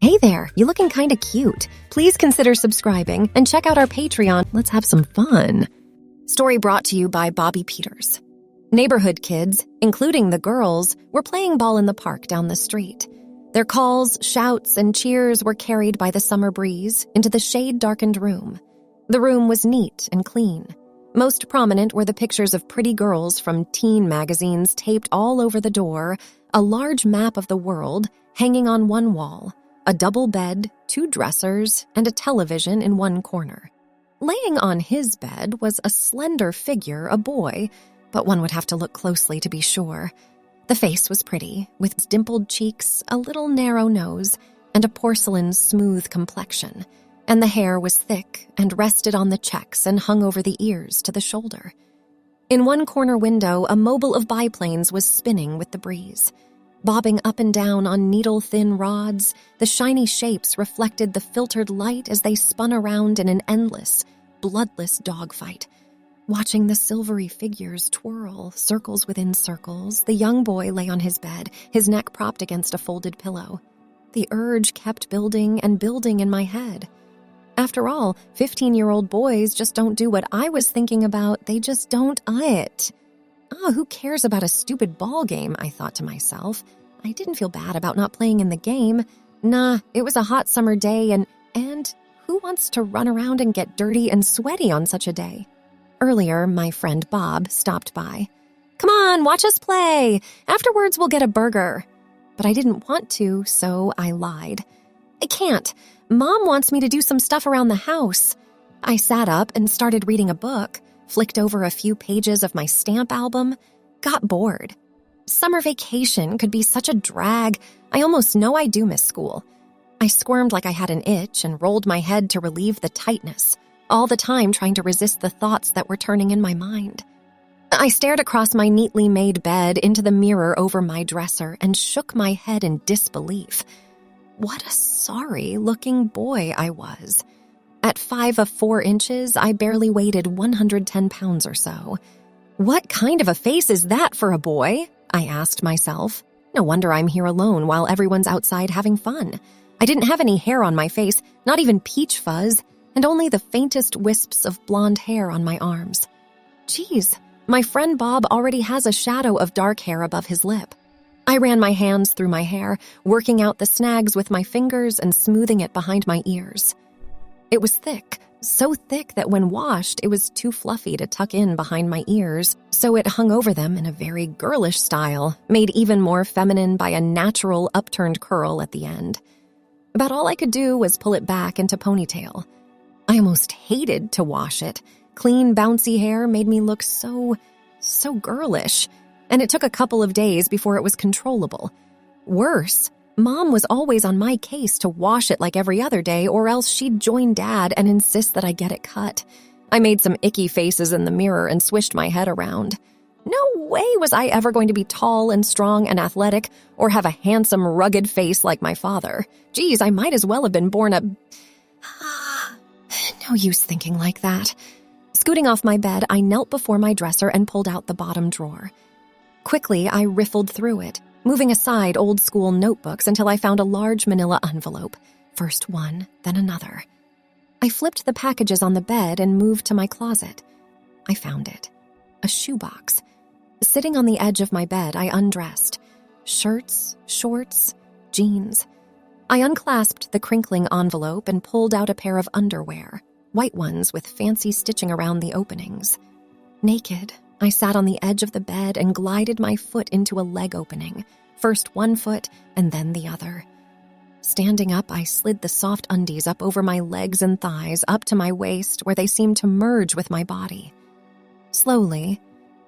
Hey there, you looking kinda cute. Please consider subscribing and check out our Patreon. Let's have some fun. Story brought to you by Bobbie Peters. Neighborhood kids, including the girls, were playing ball in the park down the street. Their calls, shouts, and cheers were carried by the summer breeze into the shade-darkened room. The room was neat and clean. Most prominent were the pictures of pretty girls from teen magazines taped all over the door, a large map of the world hanging on one wall, a double bed, 2 dressers, and a television in one corner. Laying on his bed was a slender figure, a boy, but one would have to look closely to be sure. The face was pretty, with dimpled cheeks, a little narrow nose, and a porcelain smooth complexion, and the hair was thick and rested on the checks and hung over the ears to the shoulder. In one corner window, a mobile of biplanes was spinning with the breeze. Bobbing up and down on needle-thin rods, the shiny shapes reflected the filtered light as they spun around in an endless, bloodless dogfight. Watching the silvery figures twirl, circles within circles, the young boy lay on his bed, his neck propped against a folded pillow. The urge kept building and building in my head. After all, 15-year-old boys just don't do what I was thinking about. They just don't it. Who cares about a stupid ball game, I thought to myself. I didn't feel bad about not playing in the game. Nah, it was a hot summer day, and who wants to run around and get dirty and sweaty on such a day? Earlier, my friend Bob stopped by. Come on, watch us play. Afterwards, we'll get a burger. But I didn't want to, so I lied. I can't. Mom wants me to do some stuff around the house. I sat up and started reading a book, flicked over a few pages of my stamp album, got bored. Summer vacation could be such a drag. I almost know I do miss school. I squirmed like I had an itch and rolled my head to relieve the tightness, all the time trying to resist the thoughts that were turning in my mind. I stared across my neatly made bed into the mirror over my dresser and shook my head in disbelief. What a sorry-looking boy I was. At 5'4" I barely weighed 110 pounds or so. What kind of a face is that for a boy? I asked myself. No wonder I'm here alone while everyone's outside having fun. I didn't have any hair on my face, not even peach fuzz, and only the faintest wisps of blonde hair on my arms. Geez, my friend Bob already has a shadow of dark hair above his lip. I ran my hands through my hair, working out the snags with my fingers and smoothing it behind my ears. It was thick, so thick that when washed, it was too fluffy to tuck in behind my ears, so it hung over them in a very girlish style, made even more feminine by a natural upturned curl at the end. About all I could do was pull it back into ponytail. I almost hated to wash it. Clean, bouncy hair made me look so girlish, and it took a couple of days before it was controllable. Worse, Mom was always on my case to wash it like every other day, or else she'd join Dad and insist that I get it cut. I made some icky faces in the mirror and swished my head around. No way was I ever going to be tall and strong and athletic, or have a handsome, rugged face like my father. Geez, I might as well have been born a... No use thinking like that. Scooting off my bed, I knelt before my dresser and pulled out the bottom drawer. Quickly, I riffled through it, moving aside old-school notebooks until I found a large manila envelope. First one, then another. I flipped the packages on the bed and moved to my closet. I found it. A shoebox. Sitting on the edge of my bed, I undressed. Shirts, shorts, jeans. I unclasped the crinkling envelope and pulled out a pair of underwear, white ones with fancy stitching around the openings. Naked, I sat on the edge of the bed and glided my foot into a leg opening, first one foot and then the other. Standing up, I slid the soft undies up over my legs and thighs, up to my waist where they seemed to merge with my body. Slowly,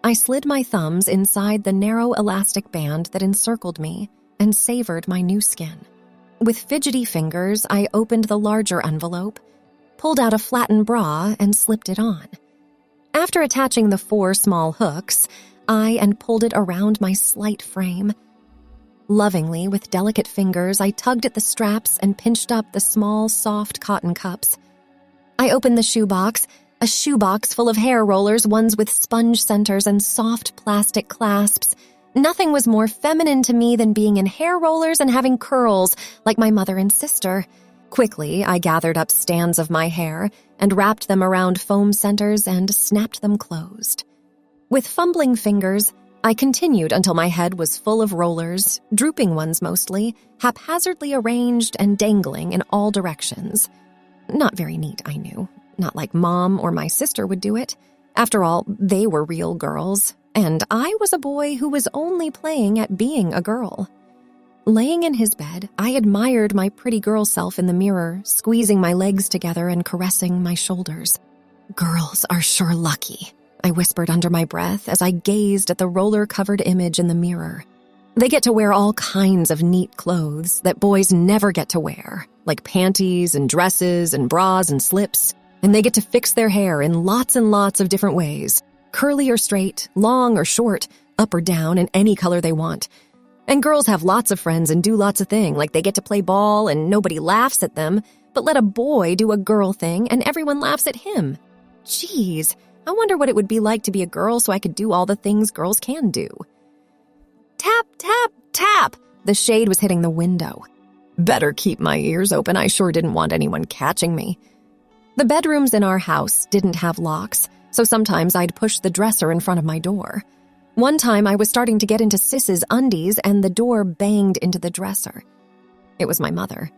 I slid my thumbs inside the narrow elastic band that encircled me and savored my new skin. With fidgety fingers, I opened the larger envelope, pulled out a flattened bra, and slipped it on. After attaching the 4 small hooks, I pulled it around my slight frame. Lovingly, with delicate fingers, I tugged at the straps and pinched up the small, soft cotton cups. I opened the shoebox, a shoebox full of hair rollers, ones with sponge centers and soft plastic clasps, Nothing was more feminine to me than being in hair rollers and having curls like my mother and sister. Quickly, I gathered up stands of my hair and wrapped them around foam centers and snapped them closed. With fumbling fingers, I continued until my head was full of rollers, drooping ones mostly, haphazardly arranged and dangling in all directions. Not very neat, I knew. Not like Mom or my sister would do it. After all, they were real girls, and I was a boy who was only playing at being a girl. Laying in his bed, I admired my pretty girl self in the mirror, squeezing my legs together and caressing my shoulders. "Girls are sure lucky," I whispered under my breath as I gazed at the roller-covered image in the mirror. They get to wear all kinds of neat clothes that boys never get to wear, like panties and dresses and bras and slips, and they get to fix their hair in lots and lots of different ways, curly or straight, long or short, up or down, in any color they want. And girls have lots of friends and do lots of things, like they get to play ball and nobody laughs at them, but let a boy do a girl thing and everyone laughs at him. Geez, I wonder what it would be like to be a girl so I could do all the things girls can do. Tap, tap, tap! The shade was hitting the window. Better keep my ears open, I sure didn't want anyone catching me. The bedrooms in our house didn't have locks, so sometimes I'd push the dresser in front of my door. One time I was starting to get into Sis's undies and the door banged into the dresser. It was my mother.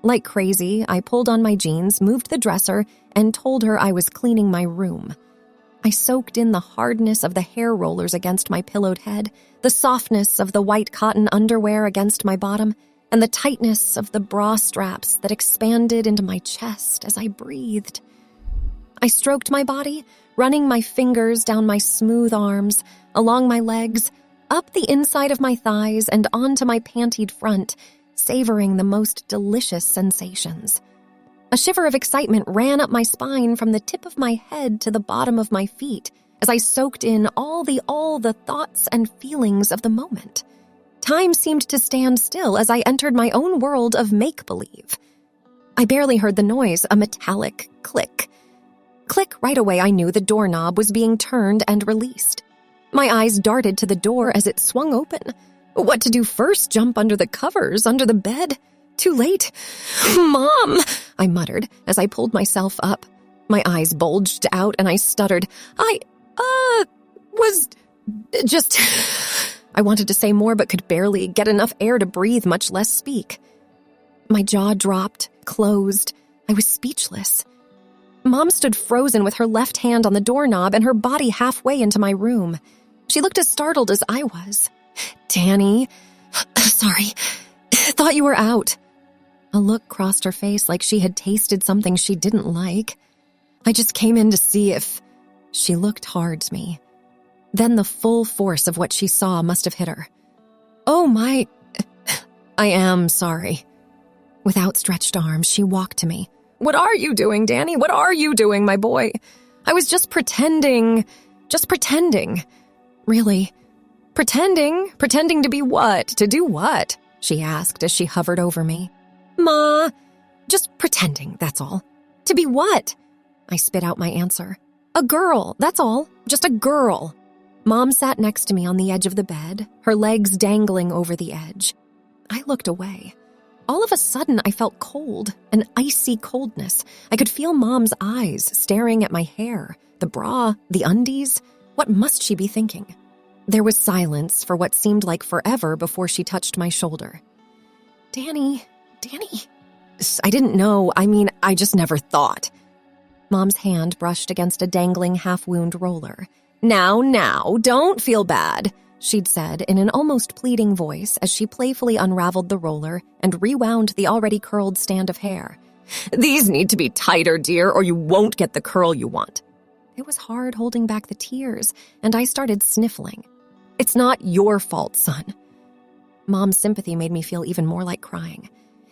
Like crazy, I pulled on my jeans, moved the dresser, and told her I was cleaning my room. I soaked in the hardness of the hair rollers against my pillowed head, the softness of the white cotton underwear against my bottom, and the tightness of the bra straps that expanded into my chest as I breathed. I stroked my body, running my fingers down my smooth arms, along my legs, up the inside of my thighs, and onto my pantied front, savoring the most delicious sensations. A shiver of excitement ran up my spine from the tip of my head to the bottom of my feet as I soaked in all the thoughts and feelings of the moment. Time seemed to stand still as I entered my own world of make-believe. I barely heard the noise, a metallic click. Click, right away I knew the doorknob was being turned and released. My eyes darted to the door as it swung open. What to do first? Jump under the covers, under the bed? Too late. "Mom!" I muttered as I pulled myself up. My eyes bulged out and I stuttered. I wanted to say more but could barely get enough air to breathe, much less speak. My jaw dropped, closed. I was speechless. Mom stood frozen with her left hand on the doorknob and her body halfway into my room. She looked as startled as I was. "Danny, sorry, thought you were out." A look crossed her face like she had tasted something she didn't like. "I just came in to see if..." She looked hard to me. Then the full force of what she saw must have hit her. "Oh my... I am sorry." With outstretched arms, she walked to me. "What are you doing, Danny? What are you doing, my boy? I was just pretending. Just pretending." "Really? Pretending? Pretending to be what? To do what?" she asked as she hovered over me. "Ma, just pretending, that's all." "To be what?" I spit out my answer. "A girl, that's all. Just a girl." Mom sat next to me on the edge of the bed, her legs dangling over the edge. I looked away. All of a sudden, I felt cold, an icy coldness. I could feel Mom's eyes staring at my hair, the bra, the undies. What must she be thinking? There was silence for what seemed like forever before she touched my shoulder. Danny. I didn't know. I just never thought." Mom's hand brushed against a dangling half-wound roller. Now, don't feel bad," she'd said in an almost pleading voice as she playfully unraveled the roller and rewound the already curled stand of hair. "These need to be tighter, dear, or you won't get the curl you want." It was hard holding back the tears, and I started sniffling. "It's not your fault, son." Mom's sympathy made me feel even more like crying.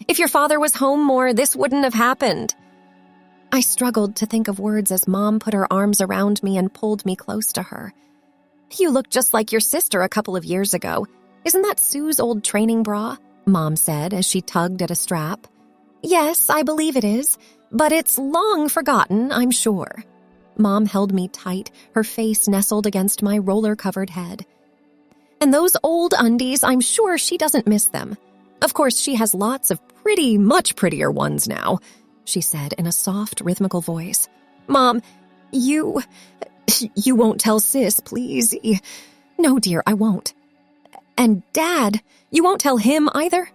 "If your father was home more, this wouldn't have happened." I struggled to think of words as Mom put her arms around me and pulled me close to her. "You look just like your sister a couple of years ago. Isn't that Sue's old training bra?" Mom said as she tugged at a strap. "Yes, I believe it is, but it's long forgotten, I'm sure." Mom held me tight, her face nestled against my roller-covered head. And those old undies, I'm sure she doesn't miss them. Of course, she has lots of much prettier ones now, she said in a soft, rhythmical voice. Mom, you won't tell Sis, please. No, dear, I won't. And Dad, you won't tell him either?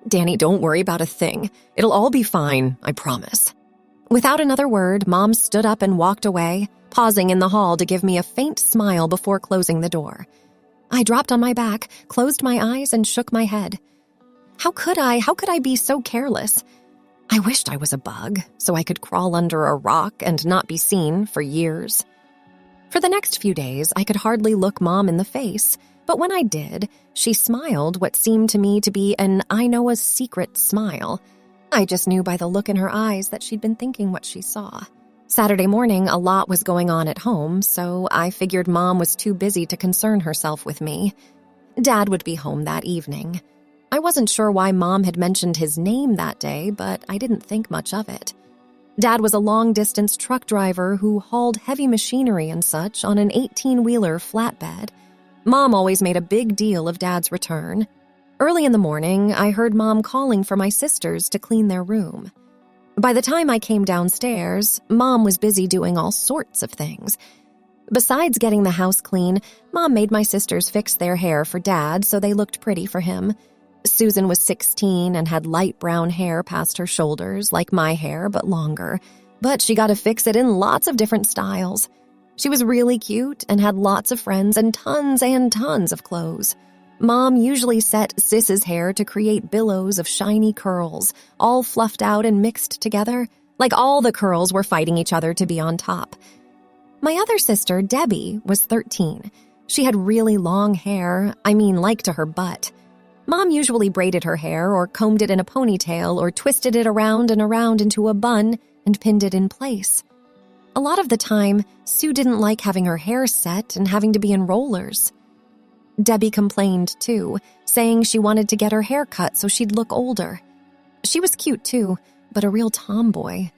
Danny, don't worry about a thing. It'll all be fine, I promise. Without another word, Mom stood up and walked away, pausing in the hall to give me a faint smile before closing the door. I dropped on my back, closed my eyes, and shook my head. How could I be so careless? I wished I was a bug, so I could crawl under a rock and not be seen for years. For the next few days, I could hardly look Mom in the face, but when I did, she smiled what seemed to me to be an I know a secret smile. I just knew by the look in her eyes that she'd been thinking what she saw. Saturday morning, a lot was going on at home, so I figured Mom was too busy to concern herself with me. Dad would be home that evening. I wasn't sure why Mom had mentioned his name that day, but I didn't think much of it. Dad was a long-distance truck driver who hauled heavy machinery and such on an 18-wheeler flatbed. Mom always made a big deal of Dad's return. Early in the morning, I heard Mom calling for my sisters to clean their room. By the time I came downstairs, Mom was busy doing all sorts of things. Besides getting the house clean, Mom made my sisters fix their hair for Dad so they looked pretty for him. Susan was 16 and had light brown hair past her shoulders, like my hair, but longer. But she got to fix it in lots of different styles. She was really cute and had lots of friends and tons of clothes. Mom usually set Sis's hair to create billows of shiny curls, all fluffed out and mixed together, like all the curls were fighting each other to be on top. My other sister, Debbie, was 13. She had really long hair, like to her butt. Mom usually braided her hair or combed it in a ponytail or twisted it around and around into a bun and pinned it in place. A lot of the time, Sue didn't like having her hair set and having to be in rollers. Debbie complained, too, saying she wanted to get her hair cut so she'd look older. She was cute, too, but a real tomboy.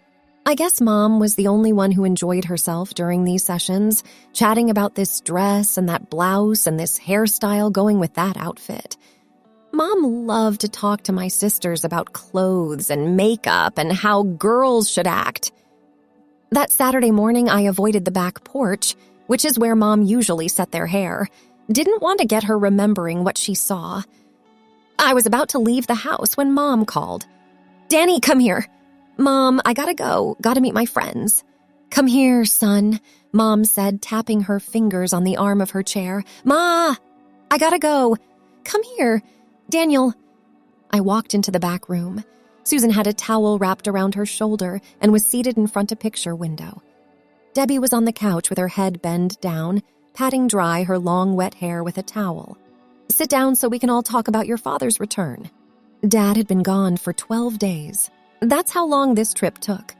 I guess Mom was the only one who enjoyed herself during these sessions, chatting about this dress and that blouse and this hairstyle going with that outfit. Mom loved to talk to my sisters about clothes and makeup and how girls should act. That Saturday morning, I avoided the back porch, which is where Mom usually set their hair. Didn't want to get her remembering what she saw. I was about to leave the house when Mom called. Danny, come here. Mom, I gotta go. Gotta meet my friends. Come here, son, Mom said, tapping her fingers on the arm of her chair. Ma, I gotta go. Come here. Daniel. I walked into the back room. Susan had a towel wrapped around her shoulder and was seated in front of a picture window. Debbie was on the couch with her head bent down, patting dry her long wet hair with a towel. Sit down so we can all talk about your father's return. Dad had been gone for 12 days. That's how long this trip took.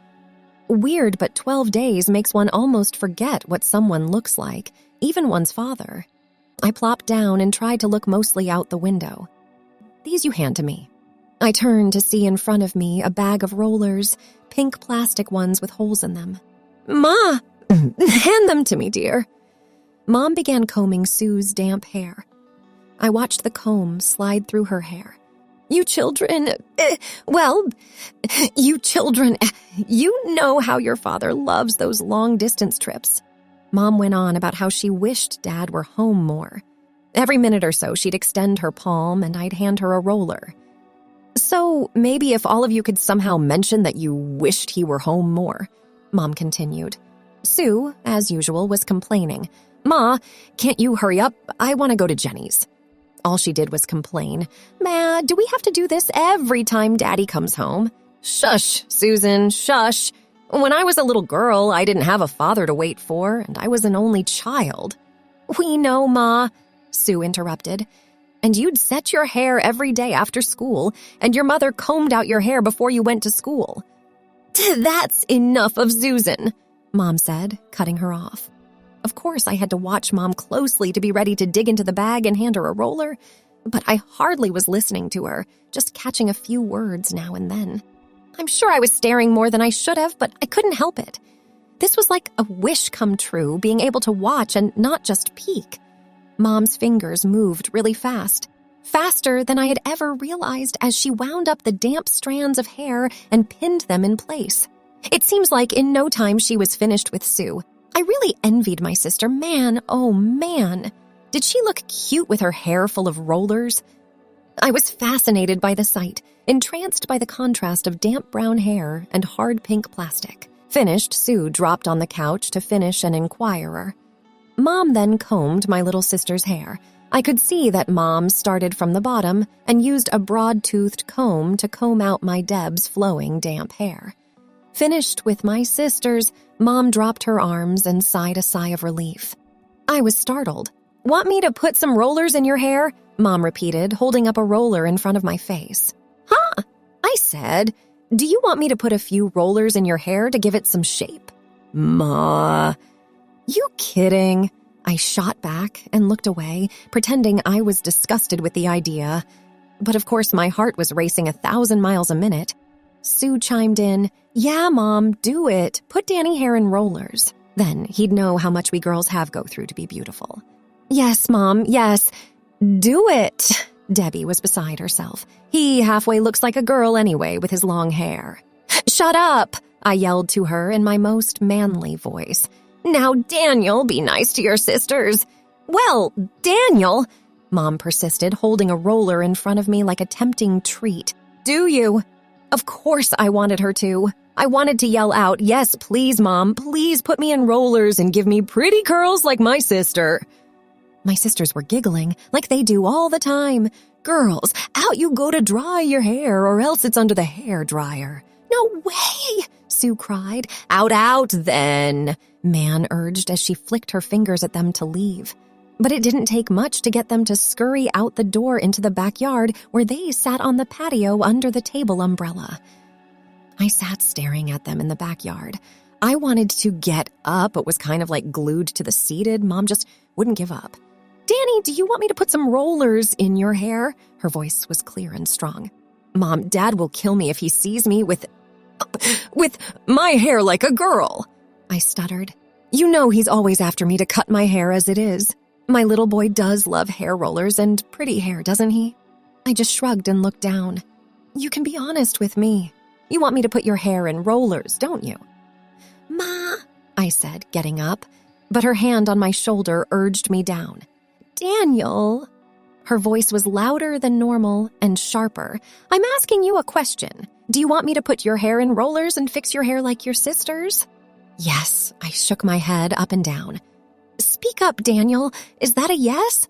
Weird, but 12 days makes one almost forget what someone looks like, even one's father. I plopped down and tried to look mostly out the window. These you hand to me. I turned to see in front of me a bag of rollers, pink plastic ones with holes in them. Ma! Hand them to me, dear. Mom began combing Sue's damp hair. I watched the comb slide through her hair. You children, you know how your father loves those long-distance trips. Mom went on about how she wished Dad were home more. Every minute or so, she'd extend her palm and I'd hand her a roller. So maybe if all of you could somehow mention that you wished he were home more, Mom continued. Sue, as usual, was complaining. Ma, can't you hurry up? I want to go to Jenny's. All she did was complain. Ma, do we have to do this every time Daddy comes home? Shush, Susan, shush. When I was a little girl, I didn't have a father to wait for, and I was an only child. We know, Ma, Sue interrupted. And you'd set your hair every day after school, and your mother combed out your hair before you went to school. That's enough of Susan, Mom said, cutting her off. Of course, I had to watch Mom closely to be ready to dig into the bag and hand her a roller, but I hardly was listening to her, just catching a few words now and then. I'm sure I was staring more than I should have, but I couldn't help it. This was like a wish come true, being able to watch and not just peek. Mom's fingers moved really fast. Faster than I had ever realized as she wound up the damp strands of hair and pinned them in place. It seems like in no time she was finished with Sue. I really envied my sister. Man, oh man. Did she look cute with her hair full of rollers? I was fascinated by the sight, entranced by the contrast of damp brown hair and hard pink plastic. Finished, Sue dropped on the couch to finish an inquirer. Mom then combed my little sister's hair. I could see that Mom started from the bottom and used a broad-toothed comb to comb out my Deb's flowing damp hair. Finished with my sister's, Mom dropped her arms and sighed a sigh of relief. I was startled. "Want me to put some rollers in your hair?" Mom repeated, holding up a roller in front of my face. "Huh?" I said. "Do you want me to put a few rollers in your hair to give it some shape?" "Ma, you kidding?" I shot back and looked away, pretending I was disgusted with the idea. But of course my heart was racing 1,000 miles a minute. Sue chimed in, "Yeah, Mom, do it. Put Danny hair in rollers. Then he'd know how much we girls have go through to be beautiful." "Yes, Mom, yes. Do it." Debbie was beside herself. "He halfway looks like a girl anyway with his long hair." "Shut up," I yelled to her in my most manly voice. "Now, Daniel, be nice to your sisters." "Well, Daniel," Mom persisted, holding a roller in front of me like a tempting treat. "Do you?" Of course I wanted her to. I wanted to yell out, "Yes, please, Mom, please put me in rollers and give me pretty curls like my sister." My sisters were giggling, like they do all the time. "Girls, out you go to dry your hair, or else it's under the hair dryer." "No way," Sue cried. Out then," Man urged as she flicked her fingers at them to leave. But it didn't take much to get them to scurry out the door into the backyard where they sat on the patio under the table umbrella. I sat staring at them in the backyard. I wanted to get up, but was kind of like glued to the seated. Mom just wouldn't give up. "Danny, do you want me to put some rollers in your hair?" Her voice was clear and strong. "Mom, Dad will kill me if he sees me with my hair like a girl," I stuttered. "You know he's always after me to cut my hair as it is. My little boy does love hair rollers and pretty hair, doesn't he?" I just shrugged and looked down. "You can be honest with me. You want me to put your hair in rollers, don't you?" "Ma," I said, getting up, but her hand on my shoulder urged me down. "Daniel." Her voice was louder than normal and sharper. "I'm asking you a question. Do you want me to put your hair in rollers and fix your hair like your sisters?" "Yes," I shook my head up and down. "Speak up, Daniel. Is that a yes?"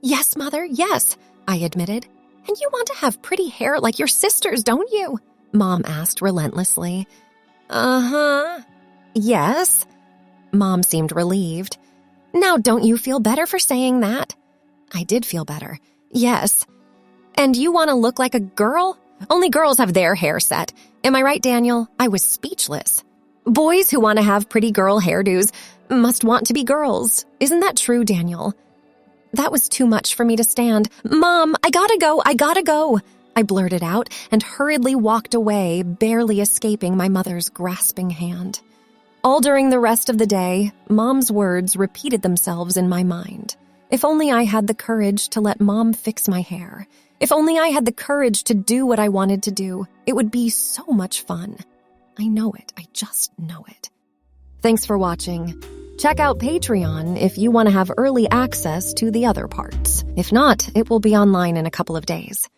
"Yes, Mother, yes," I admitted. "And you want to have pretty hair like your sisters, don't you?" Mom asked relentlessly. "Uh-huh. Yes." Mom seemed relieved. "Now don't you feel better for saying that?" I did feel better. "Yes." "And you want to look like a girl? Only girls have their hair set. Am I right, Daniel?" I was speechless. "Boys who want to have pretty girl hairdos must want to be girls. Isn't that true, Daniel?" That was too much for me to stand. "Mom, I gotta go. I blurted out and hurriedly walked away, barely escaping my mother's grasping hand. All during the rest of the day, Mom's words repeated themselves in my mind. If only I had the courage to let Mom fix my hair. If only I had the courage to do what I wanted to do. It would be so much fun. I know it. I just know it. Thanks for watching. Check out Patreon if you want to have early access to the other parts. If not, it will be online in a couple of days.